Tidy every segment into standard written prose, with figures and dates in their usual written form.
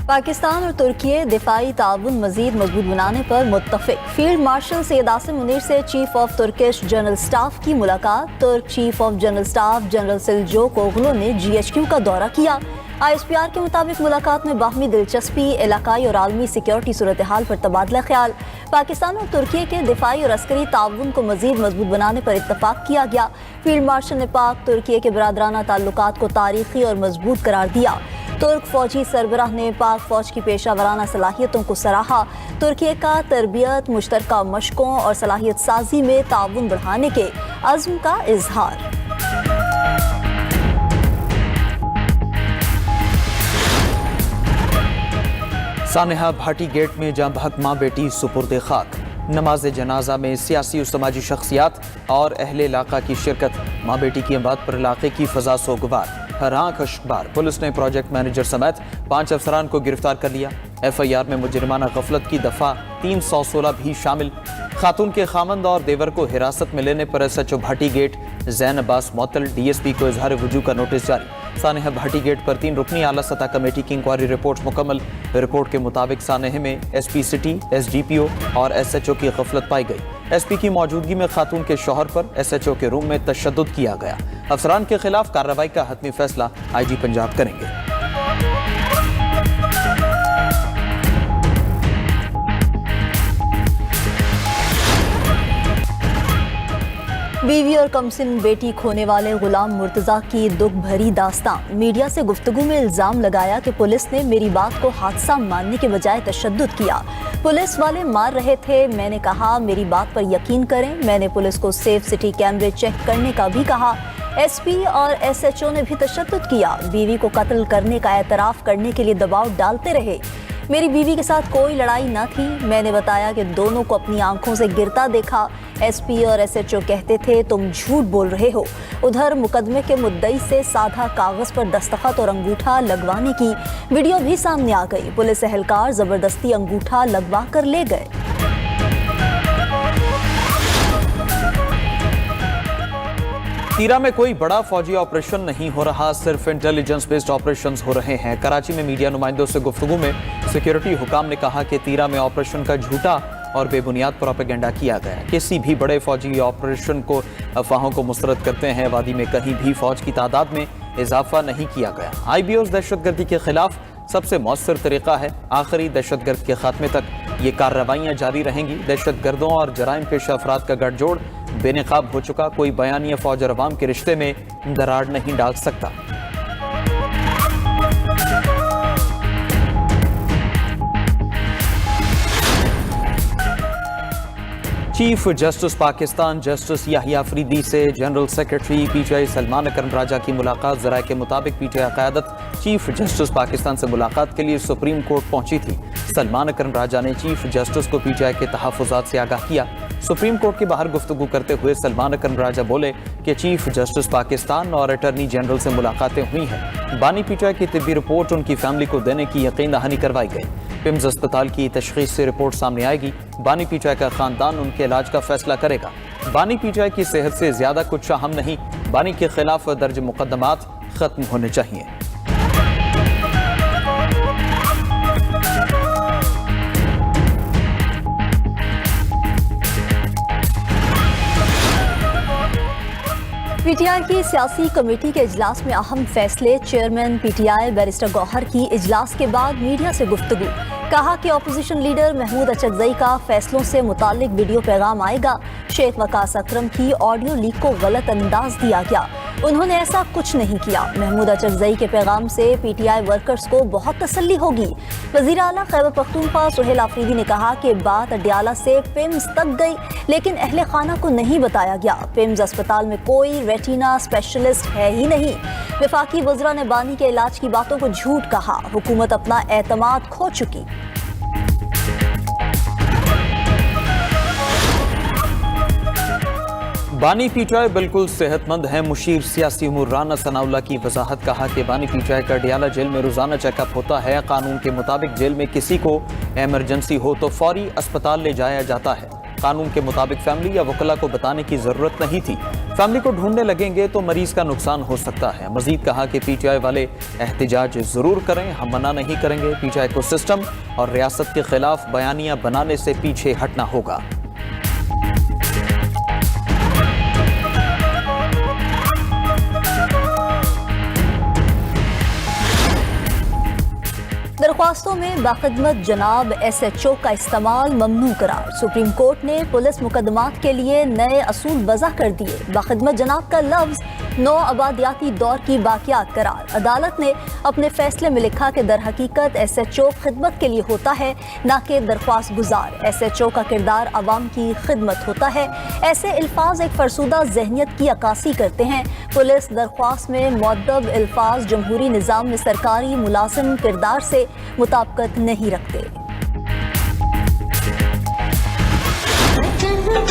पाकिस्तान और तुर्की दिफाई ताउन मजीद मजबूत बनाने पर मुत्तफिक। फील्ड मार्शल सैयद आसिम मुनीर से chief of Turkish general staff की मुलाकात। Turk chief of general staff general Seljuk Oglu ने GHQ का दौरा किया। ISPR के मुताबिक मुलाकात में बाहमी दिलचस्पी, इलाकाई और आलमी सिक्योरिटी सूरत हाल पर तबादला ख्याल। पाकिस्तान और तुर्की के दिफाई और अस्करी ताउन को मजीद मजबूत बनाने पर इत्तफाक किया गया। फील्ड मार्शल ने पाक तुर्की के बरादराना ताल्लुकात को तारीखी और मजबूत करार दिया। तुर्क फौजी सरबराह ने पाक फौज की पेशा वराना सलाहियतों को सराहा। तुर्की का तरबियत, मुश्तरका मशकों और सलाहियत साजी में ताउन बढ़ाने के अज़्म का इजहार। सानेहा भाटी गेट में जहां बहक माँ बेटी सुपुर्द खाक। नमाज जनाजा में सियासी और समाजी शख्सियात और अहले इलाका की शिरकत। माँ बेटी की अमवात पर इलाके की फजा सोगवार। हर आंख अश्कबार। पुलिस ने प्रोजेक्ट मैनेजर समेत 5 अफसरान को गिरफ्तार कर लिया। FIR में मुजरिमाना गफलत की दफा 316 भी शामिल। खातून के खामंद और देवर को हिरासत में लेने पर SHO भाटी गेट जैन अब्बास मुअत्तल DSP को इजहार वजू का नोटिस जारी। सानेहा भाटी गेट पर 3 रुकनी आला सतह कमेटी की इंक्वायरी रिपोर्ट मुकम्मल। रिपोर्ट के मुताबिक सानेह में SP सिटी, SDPO और SHO की गफलत पाई गई। SP की मौजूदगी में खातून के शौहर पर SHO के रूम में तशद्दुद किया गया। अफसरान के खिलाफ कार्रवाई का हतमी फैसला IG पंजाब करेंगे। बीवी और कमसिन बेटी खोने वाले गुलाम मुर्तजा की दुख भरी दास्तान। मीडिया से गुफ्तगू में इल्जाम लगाया कि पुलिस ने मेरी बात को हादसा मानने के बजाय तशद्दुद किया। पुलिस वाले मार रहे थे, मैंने कहा मेरी बात पर यकीन करें। मैंने पुलिस को सेफ सिटी कैमरे चेक करने का भी कहा। SP और SHO ने भी तशद्दुद किया। बीवी को कत्ल करने का एतराफ़ करने के लिए दबाव डालते रहे। मेरी बीवी के साथ कोई लड़ाई न थी। मैंने बताया कि दोनों को अपनी आंखों से गिरता देखा। SP और SHO कहते थे तुम झूठ बोल रहे हो। उधर मुकदमे के मुद्दई से साधा कागज पर दस्तखत और अंगूठा लगवाने की वीडियो भी सामने आ गई। पुलिस एहलकार जबरदस्ती अंगूठा लगवा कर ले गए। तीरा में कोई बड़ा फौजी ऑपरेशन नहीं हो रहा, सिर्फ इंटेलिजेंस बेस्ड ऑपरेशंस हो रहे हैं। कराची में मीडिया नुमाइंदों से गुफ्तगू में सिक्योरिटी हुकाम ने कहा कि तीरा में ऑपरेशन का झूठा और बेबुनियाद प्रोपेगेंडा किया गया। किसी भी बड़े फौजी ऑपरेशन को अफवाहों को मुस्तरद करते हैं। वादी में कहीं भी फौज की तादाद में इजाफा नहीं किया गया। IBOs दहशतगर्दी के खिलाफ सबसे मौसर तरीका है। आखिरी दहशतगर्द के खात्मे तक ये कार्रवाइयाँ जारी रहेंगी। दहशतगर्दों और जराइम पेशा अफराद का गठजोड़ बेनकाब हो चुका। कोई बयानिया फौज और अवाम के रिश्ते में दरार नहीं डाल सकता। Chief justice Pakistan justice Yahya Afridi से general secretary PTI Salman Akram Raja की मुलाकात। ज़राए के मुताबिक PTI क़यादत चीफ जस्टिस पाकिस्तान से मुलाकात के लिए सुप्रीम कोर्ट पहुंची थी। सलमान अकरम राजा ने चीफ जस्टिस को PTI के तहफ़्फ़ुज़ात से आगाह किया। सुप्रीम कोर्ट के बाहर गुफ्तगू करते हुए सलमान अकरम राजा बोले कि चीफ जस्टिस पाकिस्तान और अटर्नी जनरल से मुलाकातें हुई हैं। बानी PTI की तिब्बी रिपोर्ट उनकी फैमिली को देने की यकीन दहानी करवाई गई। पिम्स अस्पताल की तशख़ीस से रिपोर्ट सामने आएगी। बानी PTI का खानदान उनके इलाज का फैसला करेगा। बानी PTI की सेहत से ज्यादा कुछ अहम नहीं। बानी के खिलाफ दर्ज मुकदमात खत्म होने चाहिए। PTI की सियासी कमेटी के इजलास में अहम फैसले। चेयरमैन PTI बैरिस्टर गौहर की इजलास के बाद मीडिया से गुफ्तगू। कहा कि अपोजिशन लीडर महमूद अचकजई का फैसलों से मुतालिक वीडियो पैगाम आएगा। शेख वकास अकरम की ऑडियो लीक को गलत अंदाज दिया गया। उन्होंने ऐसा कुछ नहीं किया। महमूद अचकजई के पैगाम से PTI वर्कर्स को बहुत तसल्ली होगी। वज़ीर आला खैबर पख्तूनख्वा सुहेल आफरीदी ने कहा कि बात अडयाला से पिम्स तक गई, लेकिन अहले खाना को नहीं बताया गया। पिम्स अस्पताल में कोई रेटिना स्पेशलिस्ट है ही नहीं। वफाकी वज़रा ने बानी के इलाज की बातों को झूठ कहा। हुकूमत अपना एतमाद खो चुकी। बानी PTI बिल्कुल सेहतमंद है। मुशीर सियासी उमूर राना सनाउल्लाह की वजाहत। कहा कि बानी PTI का अडयाला जेल में रोजाना चेकअप होता है। कानून के मुताबिक जेल में किसी को इमरजेंसी हो तो फौरी अस्पताल ले जाया जाता है। कानून के मुताबिक फैमिली या वकला को बताने की जरूरत नहीं थी। फैमिली को ढूंढने लगेंगे तो मरीज का नुकसान हो सकता है। मजीद कहा कि पीटीआई वाले एहतजाज जरूर करें, हम मना नहीं करेंगे। पीटीआई को सिस्टम और रियासत के खिलाफ बयानियां बनाने से पीछे हटना होगा। दरख्वास्तों में बाखिदमत जनाब SHO का इस्तेमाल ममनू करार। सुप्रीम कोर्ट ने पुलिस मुकदमात के लिए नए असूल वज़ा कर दिए। बाखिदमत जनाब का लफ्ज़ नौ आबादियाती दौर की बाकियात करार। अदालत ने अपने फैसले में लिखा कि दर हकीकत SHO खिदमत के लिए होता है, ना कि दरख्वास्त गुजार। SHO का किरदार अवाम की खिदमत होता है। ऐसे अल्फाज एक फरसुदा जहनियत की अक्कासी करते हैं। पुलिस दरख्वास्त में मुअद्दब अल्फाज जमहूरी निज़ाम में सरकारी मुलाजिम किरदार से मुताबिकत नहीं रखते।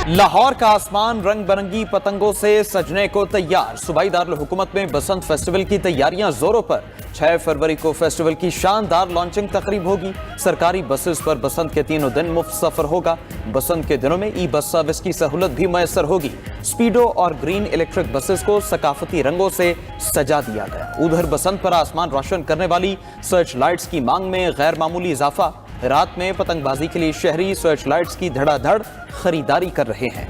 लाहौर का आसमान रंग बिरंगी पतंगों से सजने को तैयार। सूबाई दारुल हुकूमत में बसंत फेस्टिवल की तैयारियां जोरों पर। 6 फरवरी को फेस्टिवल की शानदार लॉन्चिंग तकरीब होगी। सरकारी बसेस पर बसंत के तीनों दिन मुफ्त सफर होगा। बसंत के दिनों में ई बस सर्विस की सहूलत भी मैसर होगी। स्पीडो और ग्रीन इलेक्ट्रिक बसेस को सकाफती रंगों से सजा दिया गया। उधर बसंत पर आसमान रोशन करने वाली सर्च लाइट्स की मांग में गैर मामूली इजाफा। रात में पतंगबाजी के लिए शहरी सर्च लाइट्स की धड़ाधड़ खरीदारी कर रहे हैं।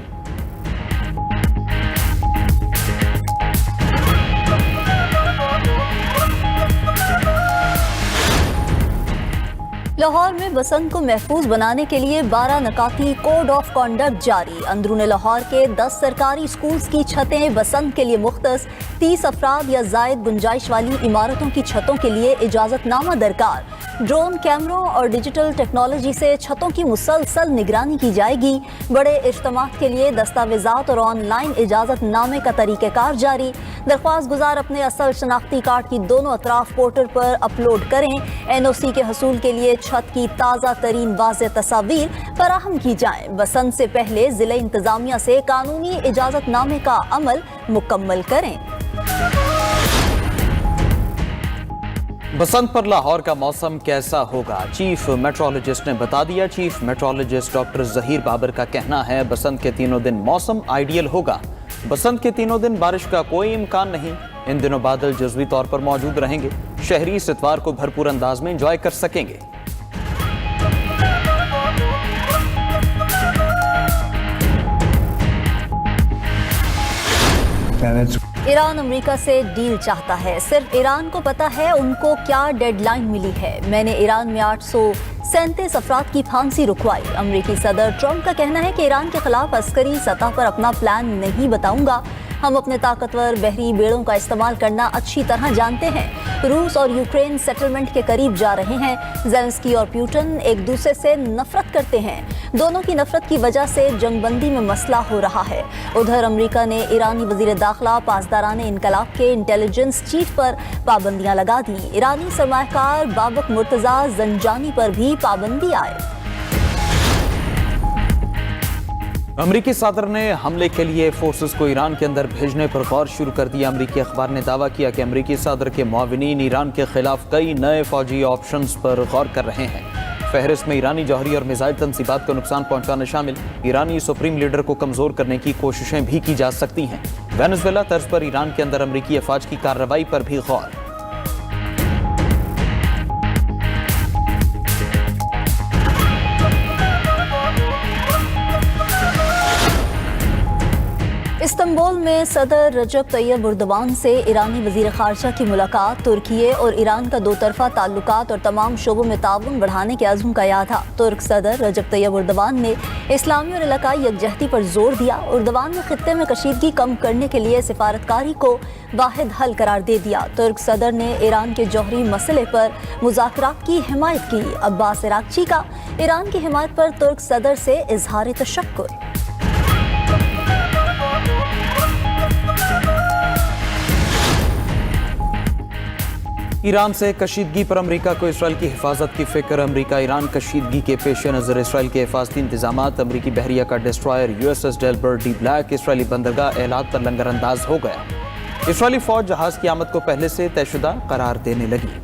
लाहौर में बसंत को महफूज बनाने के लिए 12 नकाती कोड ऑफ कॉन्डक्ट जारी। अंदरून लाहौर के 10 सरकारी स्कूल्स की छतें बसंत के लिए मुख्तस। 30 अफराद या जायद गुंजाइश वाली इमारतों की छतों के लिए इजाजतनामा दरकार। ड्रोन कैमरों और डिजिटल टेक्नोलॉजी से छतों की मुसलसल निगरानी की जाएगी। बड़े इज्तिमात के लिए दस्तावेजात और ऑनलाइन इजाजतनामे का तरीक़ेकार जारी। दरख्वास्त गुजार अपने असल शनाख्ती कार्ड की दोनों अतराफ पोर्टल पर अपलोड करें। NOC के हसूल के लिए छत की ताज़ा तरीन वाज़ेह तस्वीर फराहम की जाए। बसंत से पहले जिले इंतजामिया से कानूनी इजाजतनामे का अमल मुकम्मल करें। बसंत पर लाहौर का मौसम कैसा होगा, चीफ मेट्रोलॉजिस्ट ने बता दिया। Chief meteorologist doctor Zaheer Babar का कहना है बसंत के तीनों दिन मौसम आइडियल होगा। बसंत के तीनों दिन बारिश का कोई इम्कान नहीं। इन दिनों बादल जज़वी तौर पर मौजूद रहेंगे। शहरी इस इतवार को भरपूर अंदाज में एंजॉय कर सकेंगे। ईरान अमेरिका से डील चाहता है। सिर्फ ईरान को पता है उनको क्या डेडलाइन मिली है। मैंने ईरान में 837 अफराद की फांसी रुकवाई। अमेरिकी सदर ट्रंप का कहना है कि ईरान के खिलाफ अस्करी सतह पर अपना प्लान नहीं बताऊंगा। हम अपने ताकतवर बहरी बेड़ों का इस्तेमाल करना अच्छी तरह जानते हैं। रूस और यूक्रेन सेटलमेंट के करीब जा रहे हैं। ज़ेलेंस्की और पुतिन एक दूसरे से नफरत करते हैं। दोनों की नफरत की वजह से जंगबंदी में मसला हो रहा है। उधर अमेरिका ने ईरानी वजीर दाखिला पासदाराने इनकलाब के इंटेलिजेंस चीफ पर पाबंदियां लगा दी। ईरानी सरमायाकार बाबक मुर्तजा जंजानी पर भी पाबंदी आए। अमेरिकी सदर ने हमले के लिए फोर्सेस को ईरान के अंदर भेजने पर गौर शुरू कर दिया। अमेरिकी अखबार ने दावा किया कि अमेरिकी सदर के मुआविनीन ईरान के खिलाफ कई नए फौजी ऑप्शंस पर गौर कर रहे हैं। फहरिस्त में ईरानी जौहरी और मिसाइल तनसीबात को नुकसान पहुंचाना शामिल। ईरानी सुप्रीम लीडर को कमजोर करने की कोशिशें भी की जा सकती हैं। वेनेजुएला तर्ज पर ईरान के अंदर अमेरिकी अफवाज की कार्रवाई पर भी गौर। इस्तांबुल में सदर रजब तैयब एर्दोगान से ईरानी वजीर खारजा की मुलाकात। तुर्की और ईरान का दो तरफा ताल्लुकात और तमाम शोबों में ताउन बढ़ाने के अज़्म का यादा। तुर्क सदर रजब तैयब एर्दोगान ने इस्लामी और इलाकाई यकजहती पर जोर दिया। एर्दोगान ने खित्ते में कशीदगी कम करने के लिए सिफारतकारी को वाहिद हल करार दे दिया। तुर्क सदर ने ईरान के जौहरी मसले पर मुज़ाकरात की हिमायत की। अब्बास इराक़ची का ईरान की हिमायत पर तुर्क सदर से इजहार तशक्कुर। ईरान से कशीदगी पर अमेरिका को इसराइल की हिफाजत की फिक्र। अमेरिका ईरान कशीदगी के पेश नज़र इसराइल के हिफाजती इंतजामात। अमेरिकी बहरिया का destroyer USS Delbert D black Israeli बंदरगाह एलात पर लंगर अंदाज हो गया। इसराइली फौज जहाज की आमद को पहले से तयशुदा करार देने लगी।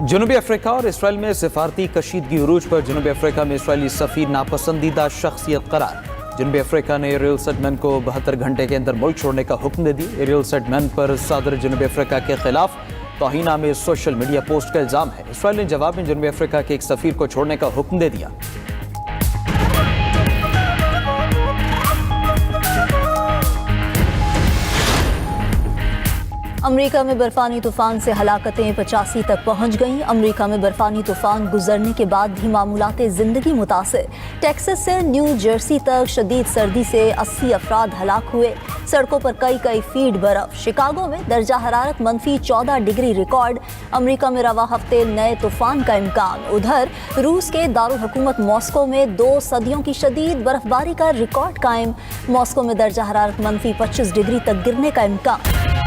जनूबी अफ्रीका और इसराइल में सिफारती कशीदगी उरूज पर जनूबी अफ्रीका में इसराइली सफीर नापसंदीदा शख्सियत करार। जनूबी अफ्रीका ने एरियल सेडमैन को 72 घंटे के अंदर मुल्क छोड़ने का हुक्म दे दिया। एरियल सेडमैन पर सदर जनूबी अफ्रीका के खिलाफ तौहीन में सोशल मीडिया पोस्ट का इल्जाम है। इसराइल ने जवाब में जनूबी अफ्रीका के एक सफीर को छोड़ने का हुक्म दे दिया। अमेरिका में बर्फानी तूफान से हलाकतें 85 तक पहुंच गईं। अमेरिका में बर्फानी तूफान गुजरने के बाद भी मामूलाते ज़िंदगी मुतासिर। टेक्सास से न्यू जर्सी तक शदीद सर्दी से 80 अफराद हलाक हुए। सड़कों पर कई फीट बर्फ। शिकागो में दर्जा हरारत -14 डिग्री रिकॉर्ड। अमेरिका में रवा हफ्ते नए तूफान का इम्कान। उधर रूस के दारुल हुकूमत मॉस्को में 2 सदियों की शदीद बर्फबारी का रिकॉर्ड कायम। मॉस्को में दर्जा हरारत -25 डिग्री तक गिरने का इम्कान।